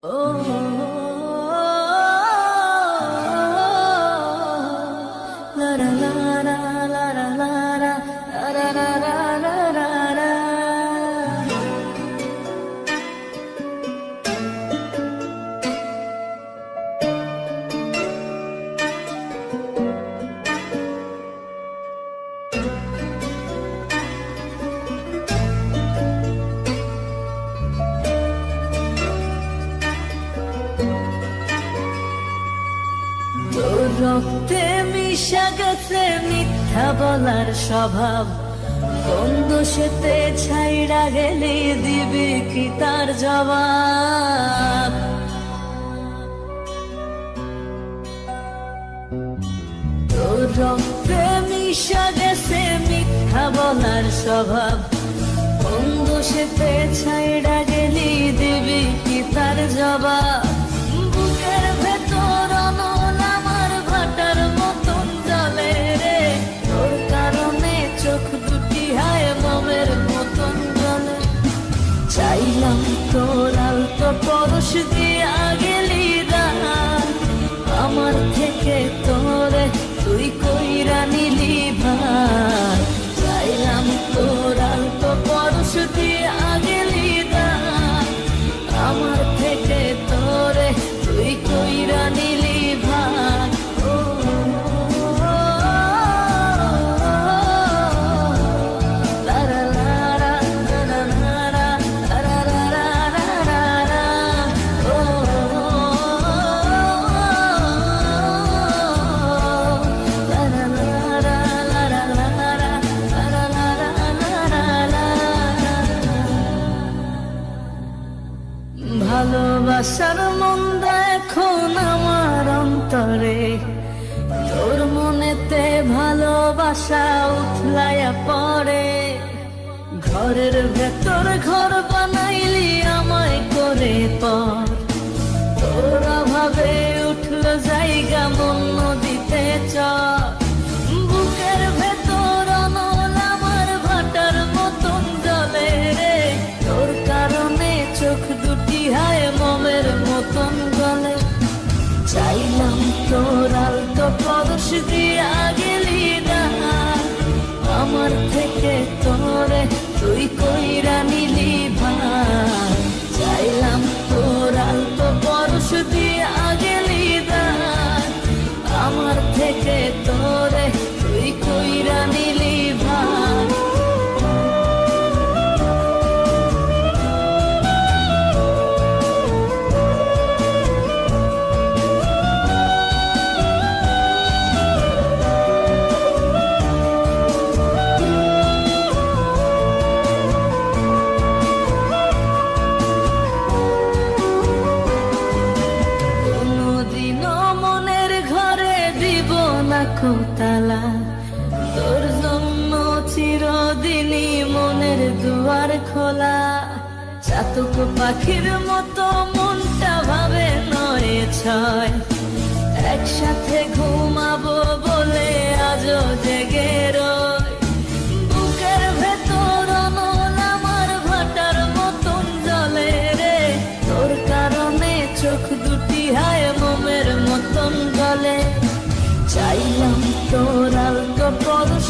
Oh, la la la la la la la la la la la la la. তোর রক্তে মিশা গেছে মিথ্যা বলার স্বভাব, কোন দোষেতে ছাইড়া গেলে দিবি কি তার জবাব? তোর রক্তে মিশা গেছে মিথ্যা বলার স্বভাব, কোন দোষেতে ছাইড়া গেলি দিবি কি তার জবাব? বুকের ভেতর অনল আমার ভাটার মতন জ্বলে রে, তোর কারণে চোখ দুটি হায় মোমের মতন জ্বলে। চাইলাম তোর আলতো পরশ দিয়া গেলি দানা, আমার থেকে তোরে তুই কইরা নিলি ভাই। চাইলাম তোর আলতো পরশ দিয়া গেলি দানা, আমার থেকে তোরে তুই কইরা নিলি ভাই। ও লারা লারা লারা লারা লারা লারা লারা, ও লারা লারা লারা লারা লারা লারা। ভালোবাসার মন্দ এখন আমার অন্তরে, তোর মনেতে ভালোবাসা উথলাইয়া পড়ে। ঘরের ভেতর ঘর বানাইলি আমায় করে পর, তোর অভাবে উঠল জায়গা মন নদীতে চর। বুকের ভেতর অনল আমার ভাটার মতন জ্বলে রে, তোর কারণে চোখ দুটি হায় মোমের মতন গলে। চাইলাম তোর আলতো পরশ দিয়া গেলি দানা, আমার থেকে তোরে তুই কইরা নিলি ভাই। চাইলাম তোর আলতো পরশ দিয়া গেলি দানা, আমার থেকে তোরে তুই কইরা নিলি ভাই। তালা তোর জন্য চিরদিনই মনের দুয়ার খোলা। চাতক পাখির মতো মনটা ভাবে নয় ছয়, একসাথে ঘুমাবো বলে আজও জেগে রয়। বুকের ভেতর অনল আমার ভাটার মতন জ্বলে রে, তোর কারণে চোখ দুটি হায় মোমের মতন গলে। চাইলাম তোর আলতো পরশ